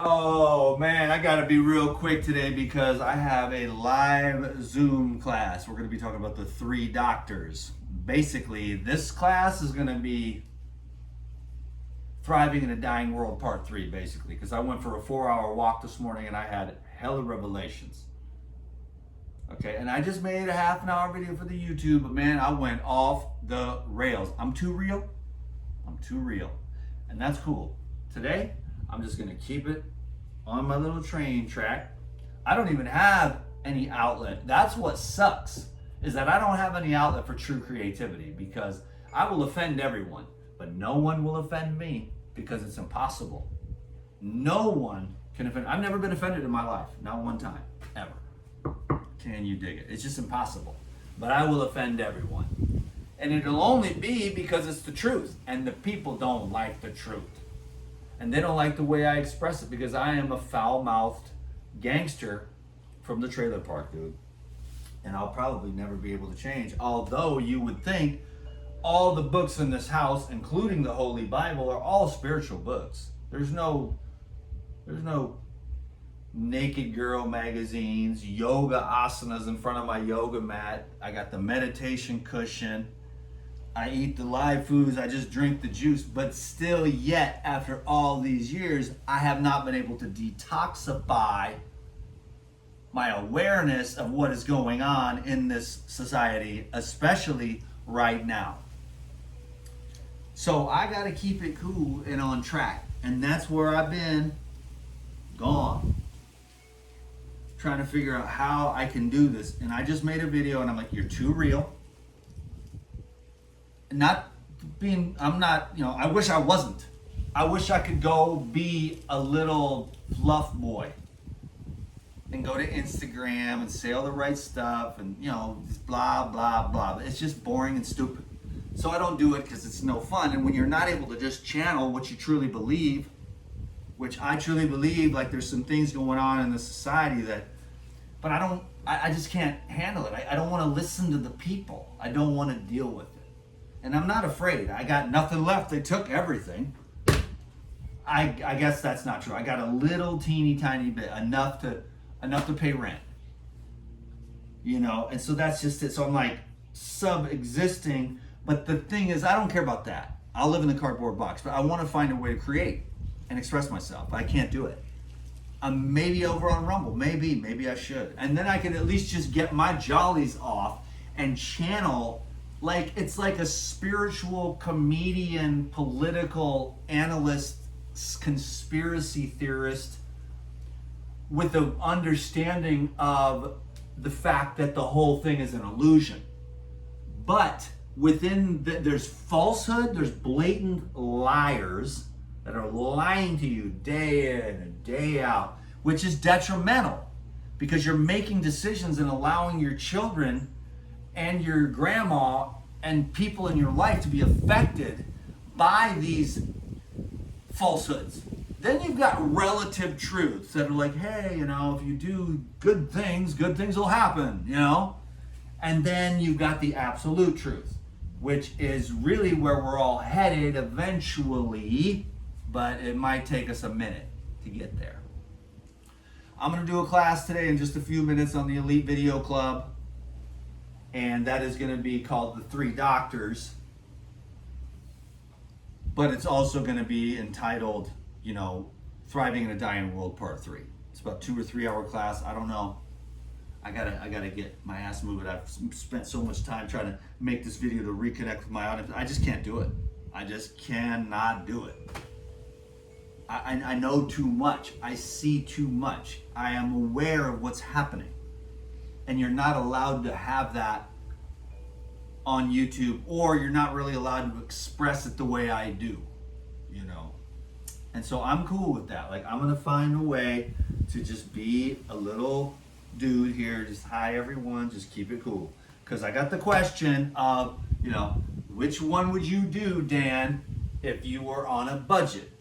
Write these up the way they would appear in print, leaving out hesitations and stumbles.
Oh man, I gotta be real quick today because I have a live Zoom class. We're gonna be talking about the three doctors. Basically, this class is gonna be Thriving in a Dying World Part 3, basically, because I went for a 4-hour walk this morning and I had hella revelations. Okay, and I just made a half an hour video for the YouTube, but man, I went off the rails. I'm too real. I'm too real. And that's cool. Today, I'm just gonna keep it on my little train track. I don't even have any outlet. That's what sucks, is that I don't have any outlet for true creativity because I will offend everyone, but no one will offend me because it's impossible. No one can offend. I've never been offended in my life, not one time, ever. Can you dig it? It's just impossible. But I will offend everyone. And it'll only be because it's the truth. And the people don't like the truth. And they don't like the way I express it because I am a foul-mouthed gangster from the trailer park, dude. And I'll probably never be able to change. Although you would think all the books in this house, including the Holy Bible, are all spiritual books. There's no naked girl magazines, yoga asanas in front of my yoga mat. I got the meditation cushion. I eat the live foods, I just drink the juice, but still yet, after all these years, I have not been able to detoxify my awareness of what is going on in this society, especially right now. So I gotta keep it cool and on track. And that's where I've been gone. Trying to figure out how I can do this. And I just made a video and I'm like, you're too real. I'm not, I wish I wasn't. I wish I could go be a little fluff boy and go to Instagram and say all the right stuff and, just blah, blah, blah. But it's just boring and stupid. So I don't do it because it's no fun. And when you're not able to just channel what you truly believe, which I truly believe, like there's some things going on in the society but I just can't handle it. I don't want to listen to the people. I don't want to deal with it. And I'm not afraid. I got nothing left. They took everything. I guess that's not true. I got a little teeny tiny bit, enough to pay rent. And so that's just it. So I'm like sub-existing. But the thing is, I don't care about that. I'll live in the cardboard box, but I want to find a way to create and express myself. I can't do it. I'm maybe over on Rumble. Maybe I should. And then I can at least just get my jollies off and channel. Like it's like a spiritual comedian, political analyst, conspiracy theorist with the understanding of the fact that the whole thing is an illusion. But there's falsehood, there's blatant liars that are lying to you day in and day out, which is detrimental because you're making decisions and allowing your children and your grandma and people in your life to be affected by these falsehoods. Then you've got relative truths that are like, hey, if you do good things will happen, And then you've got the absolute truth, which is really where we're all headed eventually, but it might take us a minute to get there. I'm going to do a class today in just a few minutes on the Elite Video Club. And that is going to be called The Three Doctors. But it's also going to be entitled, Thriving in a Dying World Part 3. It's about 2 or 3 hour class. I don't know. I gotta get my ass moving. I've spent so much time trying to make this video to reconnect with my audience. I just can't do it. I just cannot do it. I know too much. I see too much. I am aware of what's happening. And you're not allowed to have that on YouTube, or you're not really allowed to express it the way I do, And so I'm cool with that. Like, I'm gonna find a way to just be a little dude here, just hi everyone, just keep it cool. Because I got the question of, which one would you do, Dan, if you were on a budget,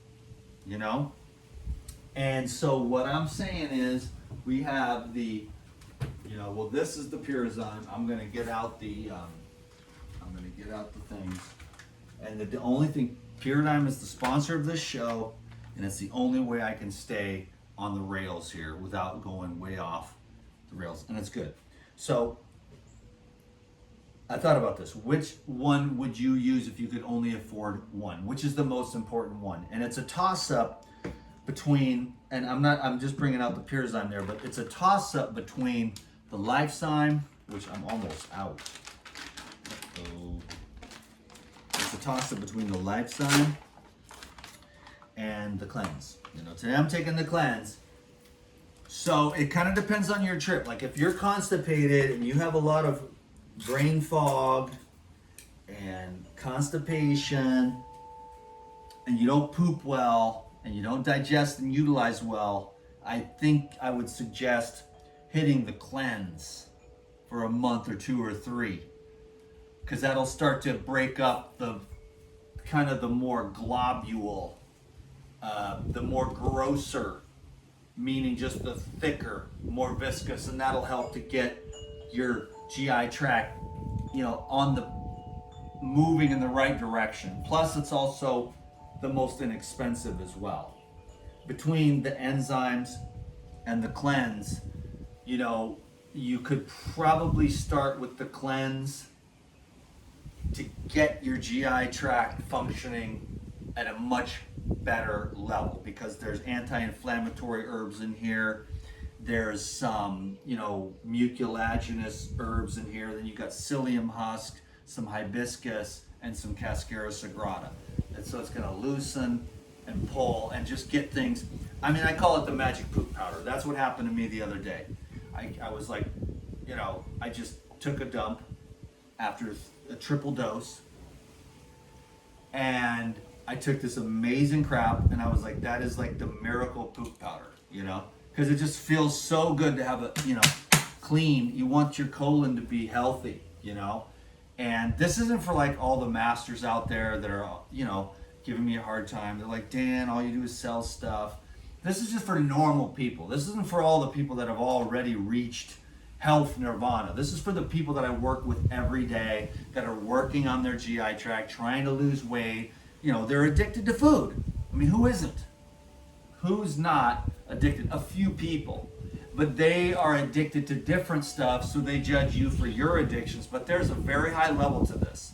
And so what I'm saying is, we have the this is the Purisan. I'm gonna get out the things. And the only thing, Paradigm is the sponsor of this show. And it's the only way I can stay on the rails here without going way off the rails, and it's good. So I thought about this. Which one would you use if you could only afford one? Which is the most important one? And it's a toss-up between, and I'm just bringing out the Purizyme there, but it's a toss-up between the Lifezyme, which I'm almost out. Uh-oh. It's a toss-up between the Lifezyme and the Cleanse. Today I'm taking the Cleanse. So it kind of depends on your trip. Like if you're constipated and you have a lot of brain fog and constipation and you don't poop well and you don't digest and utilize well, I think I would suggest hitting the Cleanse for a month or 2 or 3, because that'll start to break up the kind of the more globule, the more grosser, meaning just the thicker, more viscous, and that'll help to get your GI tract, on the moving in the right direction. Plus, it's also the most inexpensive as well. Between the enzymes and the Cleanse, you could probably start with the Cleanse to get your GI tract functioning at a much better level, because there's anti-inflammatory herbs in here. There's some, mucilaginous herbs in here. Then you've got psyllium husk, some hibiscus, and some cascara sagrada. And so it's going to loosen and pull and just get things. I call it the magic poop powder. That's what happened to me the other day. I was like, I just took a dump after a triple dose, and I took this amazing crap, and I was like, that is like the miracle poop powder, because it just feels so good to have it, clean. You want your colon to be healthy, and this isn't for like all the masters out there that are, giving me a hard time. They're like, Dan, all you do is sell stuff. This is just for normal people. This isn't for all the people that have already reached health nirvana. This is for the people that I work with every day that are working on their GI tract, trying to lose weight. They're addicted to food. Who isn't? Who's not addicted? A few people. But they are addicted to different stuff, so they judge you for your addictions. But there's a very high level to this,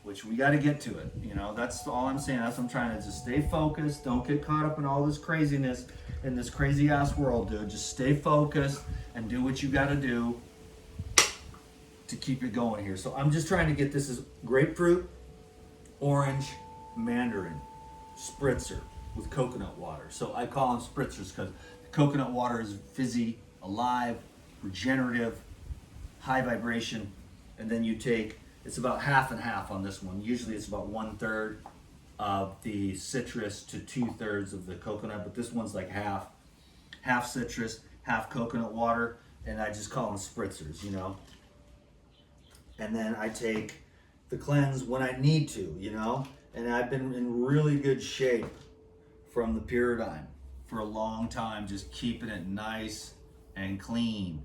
which we got to get to it. That's all I'm saying. That's what I'm trying to just stay focused. Don't get caught up in all this craziness in this crazy ass world, dude. Just stay focused and do what you got to do to keep it going here. So I'm just trying to get this as grapefruit, orange, mandarin, spritzer with coconut water. So I call them spritzers because the coconut water is fizzy, alive, regenerative, high vibration, and then you take, it's about half and half on this one. Usually it's about 1/3 of the citrus to 2/3 of the coconut, but this one's like half citrus, half coconut water, and I just call them spritzers, And then I take the Cleanse when I need to, and I've been in really good shape from the Purizyme for a long time, just keeping it nice and clean,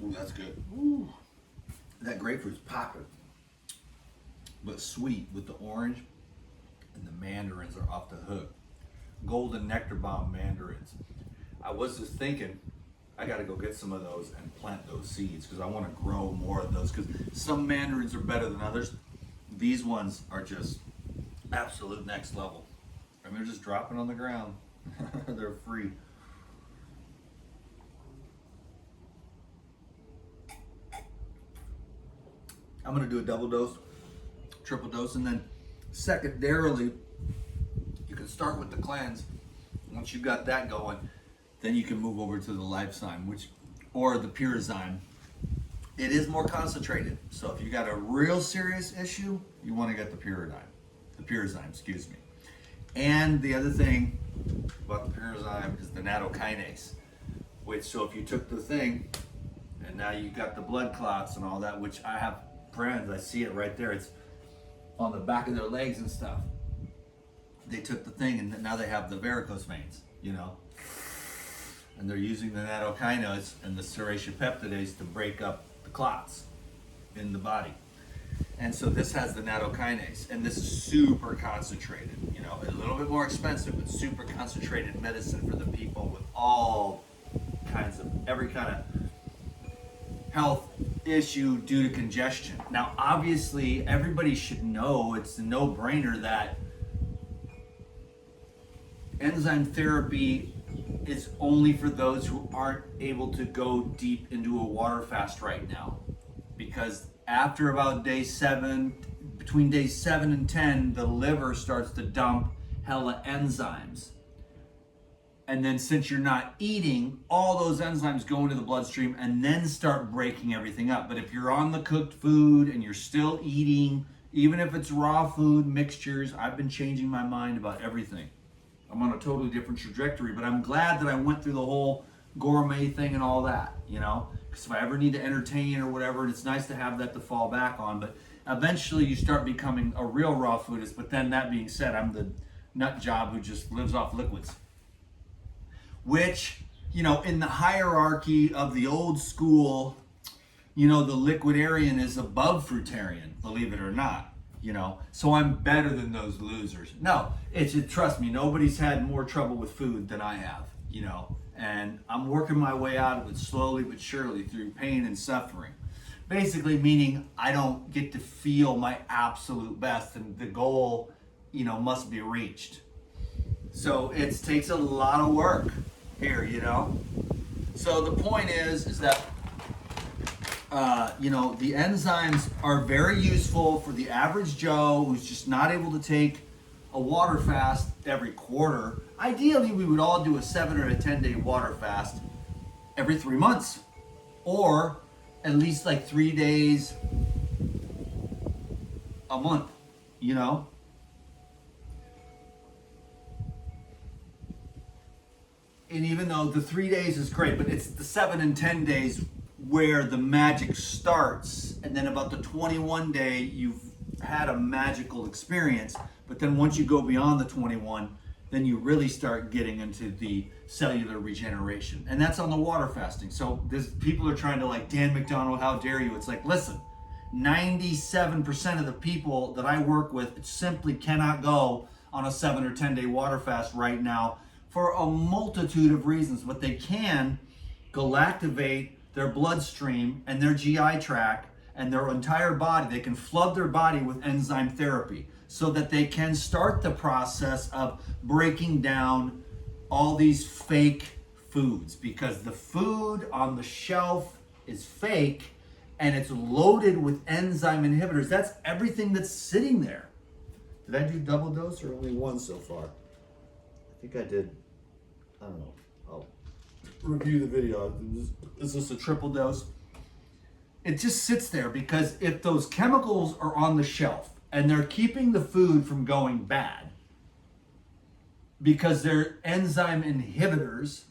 Ooh, that's good. Ooh. That grapefruit's popping, but sweet with the orange, and the mandarins are off the hook. Golden nectar bomb mandarins. I was just thinking, I got to go get some of those and plant those seeds because I want to grow more of those, because some mandarins are better than others. These ones are just absolute next level. They're just dropping on the ground. They're free. I'm going to do a double dose, triple dose, and then secondarily, you can start with the Cleanse. Once you've got that going, then you can move over to the Lifezyme, or the Purizyme. It is more concentrated, so if you got a real serious issue, you want to get the Purizyme, excuse me. And the other thing about the Purizyme is the nattokinase, so if you took the thing, and now you got the blood clots and all that, which I have friends, I see it right there, it's on the back of their legs and stuff. they took the thing and now they have the varicose veins, you know, and they're using the nattokinase and the serratiopeptidase to break up the clots in the body. And so this has the nattokinase, and this is super concentrated, you know, a little bit more expensive, but super concentrated medicine for the people with all kinds of, every kind of health issue due to congestion. Now, obviously, everybody should know, it's a no-brainer that enzyme therapy is only for those who aren't able to go deep into a water fast right now. Because after about day 7, between days 7 and 10, the liver starts to dump hella enzymes. And then since you're not eating, all those enzymes go into the bloodstream and then start breaking everything up. But if you're on the cooked food and you're still eating, even if it's raw food, mixtures, I've been changing my mind about everything. I'm on a totally different trajectory, but I'm glad that I went through the whole gourmet thing and all that, you know? Because if I ever need to entertain or whatever, it's nice to have that to fall back on. But eventually you start becoming a real raw foodist. But then that being said, I'm the nut job who just lives off liquids. Which, you know, in the hierarchy of the old school, you know, the liquidarian is above fruitarian, believe it or not, you know. So I'm better than those losers. No, trust me, nobody's had more trouble with food than I have, you know. And I'm working my way out of it slowly but surely through pain and suffering. Basically meaning I don't get to feel my absolute best, and the goal, you know, must be reached. So it takes a lot of work here, you know. So the point is that, you know, the enzymes are very useful for the average Joe who's just not able to take a water fast every quarter. Ideally, we would all do a 7 or a 10-day water fast every 3 months, or at least like 3 days a month, you know. And even though the 3 days is great, but it's the 7 and 10 days where the magic starts, and then about the 21 day, you've had a magical experience. But then once you go beyond the 21, then you really start getting into the cellular regeneration. And that's on the water fasting. So people are trying to, like, Dan McDonald, how dare you? It's like, listen, 97% of the people that I work with simply cannot go on a 7 or 10 day water fast right now for a multitude of reasons. But they can galactivate their bloodstream and their GI tract and their entire body. They can flood their body with enzyme therapy so that they can start the process of breaking down all these fake foods, because the food on the shelf is fake and it's loaded with enzyme inhibitors. That's everything that's sitting there. Did I do double dose or only one so far? I think I did, I don't know. I'll review the video. Is this a triple dose? It just sits there because if those chemicals are on the shelf and they're keeping the food from going bad because they're enzyme inhibitors,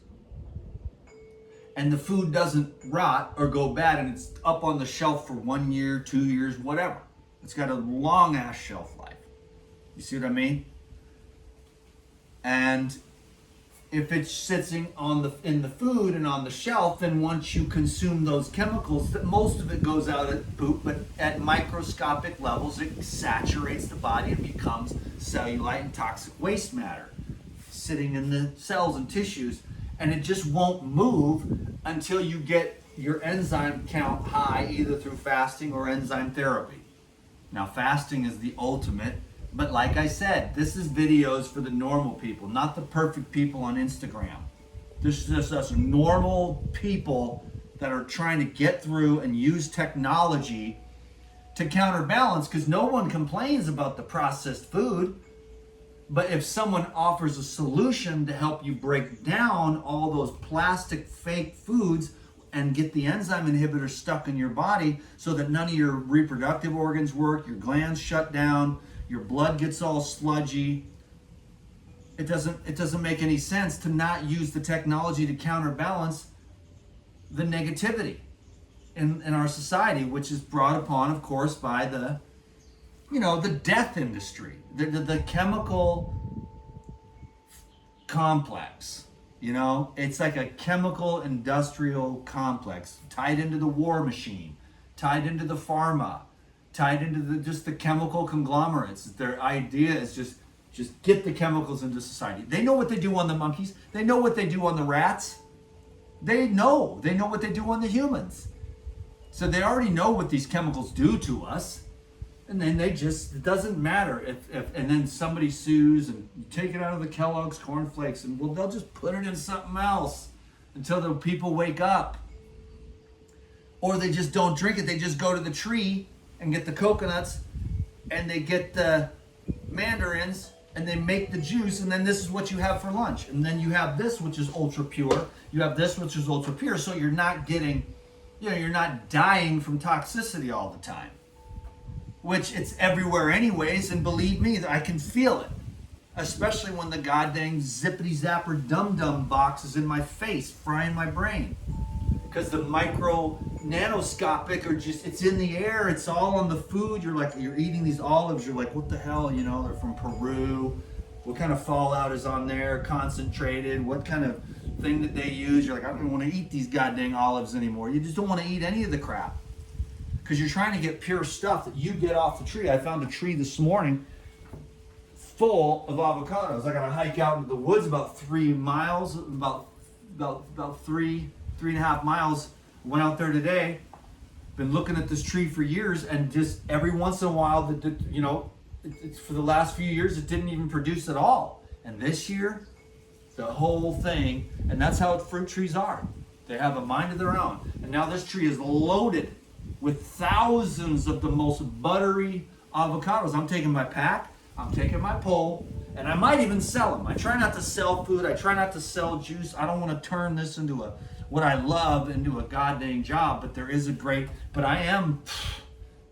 and the food doesn't rot or go bad and it's up on the shelf for 1 year, 2 years, whatever. It's got a long ass shelf life. You see what I mean? And if it's sitting in the food and on the shelf, then once you consume those chemicals, that most of it goes out at poop, but at microscopic levels, it saturates the body and becomes cellulite and toxic waste matter sitting in the cells and tissues, and it just won't move until you get your enzyme count high, either through fasting or enzyme therapy. Now, fasting is the ultimate. But like I said, this is videos for the normal people, not the perfect people on Instagram. This is just us normal people that are trying to get through and use technology to counterbalance, because no one complains about the processed food. But if someone offers a solution to help you break down all those plastic fake foods and get the enzyme inhibitors stuck in your body so that none of your reproductive organs work, your glands shut down, your blood gets all sludgy. It doesn't make any sense to not use the technology to counterbalance the negativity in our society, which is brought upon, of course, by the death industry, the chemical complex. You know, it's like a chemical industrial complex tied into the war machine, tied into the pharma, tied into just the chemical conglomerates. Their idea is just get the chemicals into society. They know what they do on the monkeys. They know what they do on the rats. They know what they do on the humans. So they already know what these chemicals do to us. And then it doesn't matter if and then somebody sues and you take it out of the Kellogg's cornflakes and well, they'll just put it in something else until the people wake up. Or they just don't drink it. They just go to the tree and get the coconuts and they get the mandarins and they make the juice, and then this is what you have for lunch. And then you have this, which is ultra pure. You have this, which is ultra pure. So you're not getting, you're not dying from toxicity all the time. Which it's everywhere anyways, and believe me, I can feel it. Especially when the goddamn zippity zapper dum-dum box is in my face, frying my brain. Because the micro nanoscopic it's in the air, it's all on the food. You're eating these olives, you're like, what the hell, they're from Peru. What kind of fallout is on there, concentrated, what kind of thing that they use. You're like, I don't even want to eat these goddamn olives anymore. You just don't want to eat any of the crap. Because you're trying to get pure stuff that you get off the tree. I found a tree this morning full of avocados. I got to hike out into the woods about 3 miles, about 3.5 miles. Went out there today. Been looking at this tree for years, and just every once in a while, it's for the last few years, it didn't even produce at all. And this year, the whole thing, and that's how fruit trees are. They have a mind of their own. And now this tree is loaded with thousands of the most buttery avocados. I'm taking my pack, I'm taking my pole, and I might even sell them. I try not to sell food, I try not to sell juice. I don't want to turn this into what I love into a goddamn job, but I am,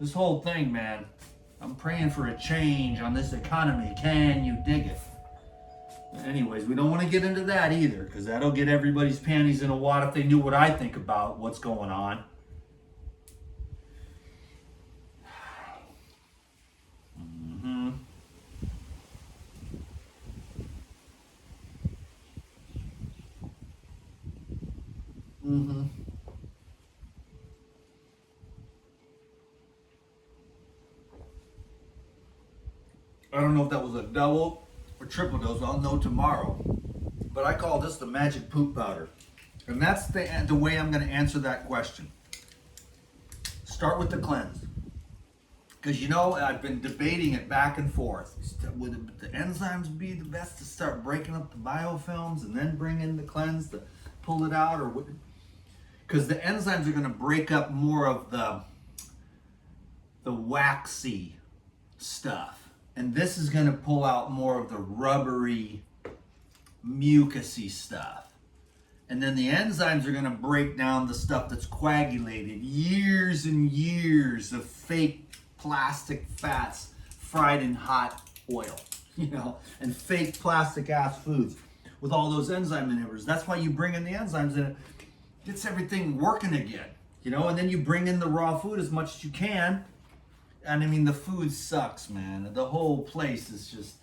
this whole thing, man, I'm praying for a change on this economy. Can you dig it? Anyways, we don't want to get into that either, because that'll get everybody's panties in a wad if they knew what I think about what's going on. I don't know if that was a double or triple dose. I'll know tomorrow. But I call this the magic poop powder. And that's the way I'm going to answer that question. Start with the cleanse. Because I've been debating it back and forth. Would the enzymes be the best to start breaking up the biofilms and then bring in the cleanse to pull it out? Or because the enzymes are going to break up more of the waxy stuff. And this is going to pull out more of the rubbery, mucusy stuff. And then the enzymes are going to break down the stuff that's coagulated. Years and years of fake plastic fats fried in hot oil, and fake plastic ass foods with all those enzyme inhibitors. That's why you bring in the enzymes, and it gets everything working again, and then you bring in the raw food as much as you can. And I mean, the food sucks, man. The whole place is just,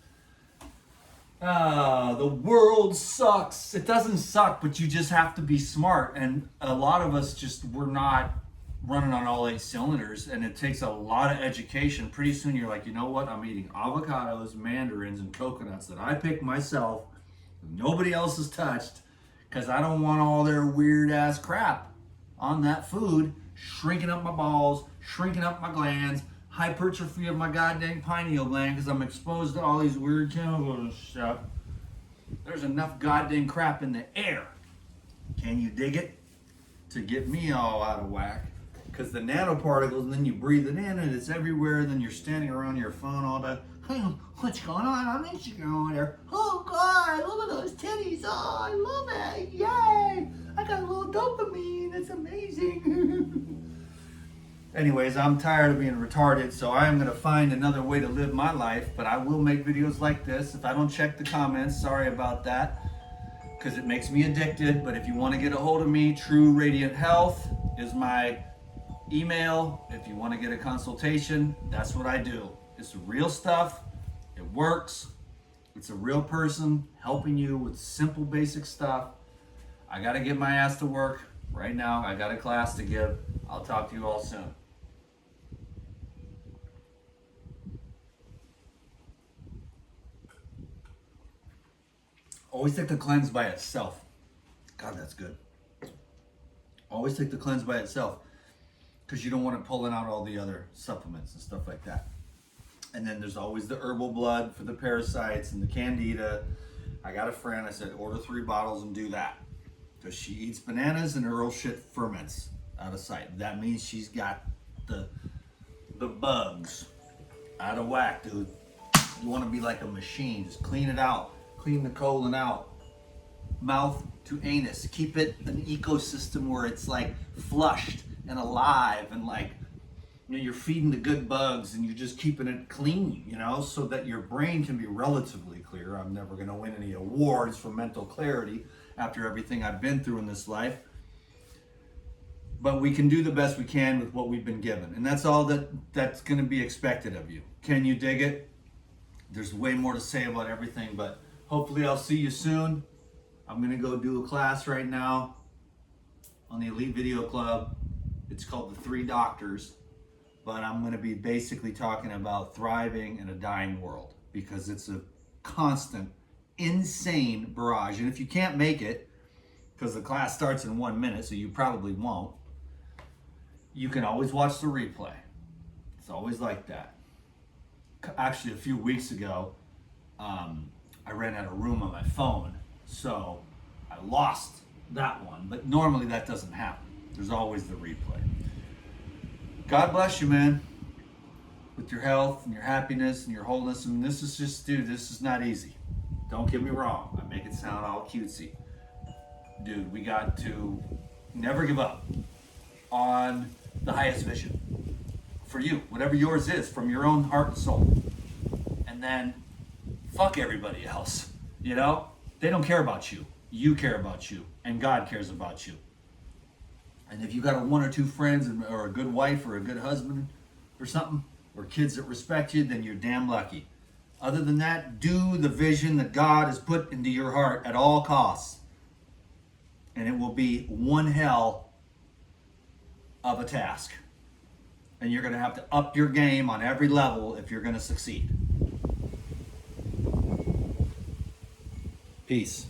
the world sucks. It doesn't suck, but you just have to be smart. And a lot of us we're not running on all 8 cylinders, and it takes a lot of education. Pretty soon you're like, you know what? I'm eating avocados, mandarins, and coconuts that I pick myself. Nobody else has touched, because I don't want all their weird ass crap on that food, shrinking up my balls, shrinking up my glands, hypertrophy of my goddamn pineal gland because I'm exposed to all these weird chemicals and stuff. There's enough goddamn crap in the air. Can you dig it? To get me all out of whack. Because the nanoparticles, and then you breathe it in and it's everywhere, and then you're standing around your phone all day. Hey, what's going on Instagram over there? Oh God, look at those titties. Oh, I love it. Yay. I got a little dopamine. It's amazing. Anyways, I'm tired of being retarded, so I am going to find another way to live my life, but I will make videos like this. If I don't check the comments, sorry about that, because it makes me addicted. But if you want to get a hold of me, True Radiant Health is my email. If you want to get a consultation, that's what I do. It's real stuff. It works. It's a real person helping you with simple, basic stuff. I got to get my ass to work right now. I got a class to give. I'll talk to you all soon. Always take the cleanse by itself. God, that's good. Always take the cleanse by itself because you don't want to pull out all the other supplements and stuff like that. And then there's always the herbal blood for the parasites and the candida. I got a friend, I said, order 3 bottles and do that. Because she eats bananas and her old shit ferments out of sight. That means she's got the bugs out of whack, dude. You want to be like a machine. Just clean it out. Clean the colon out. Mouth to anus. Keep it an ecosystem where it's like flushed and alive and like, you know, you're feeding the good bugs and you're just keeping it clean, you know, so that your brain can be relatively clear. I'm never going to win any awards for mental clarity after everything I've been through in this life. But we can do the best we can with what we've been given. And that's all that's going to be expected of you. Can you dig it? There's way more to say about everything, but hopefully I'll see you soon. I'm going to go do a class right now on the Elite Video Club. It's called The 3 Doctors. But I'm going to be basically talking about thriving in a dying world because it's a constant, insane barrage. And if you can't make it, because the class starts in 1 minute, so you probably won't, you can always watch the replay. It's always like that. Actually, a few weeks ago, I ran out of room on my phone, so I lost that one. But normally that doesn't happen. There's always the replay. God bless you, man, with your health and your happiness and your wholeness. And this is just, dude, this is not easy. Don't get me wrong. I make it sound all cutesy. Dude, we got to never give up on the highest vision for you, whatever yours is, from your own heart and soul. And then fuck everybody else, you know? They don't care about you. You care about you, and God cares about you. And if you got 1 or 2 friends or a good wife or a good husband or something, or kids that respect you, then you're damn lucky. Other than that, do the vision that God has put into your heart at all costs. And it will be one hell of a task. And you're going to have to up your game on every level if you're going to succeed. Peace.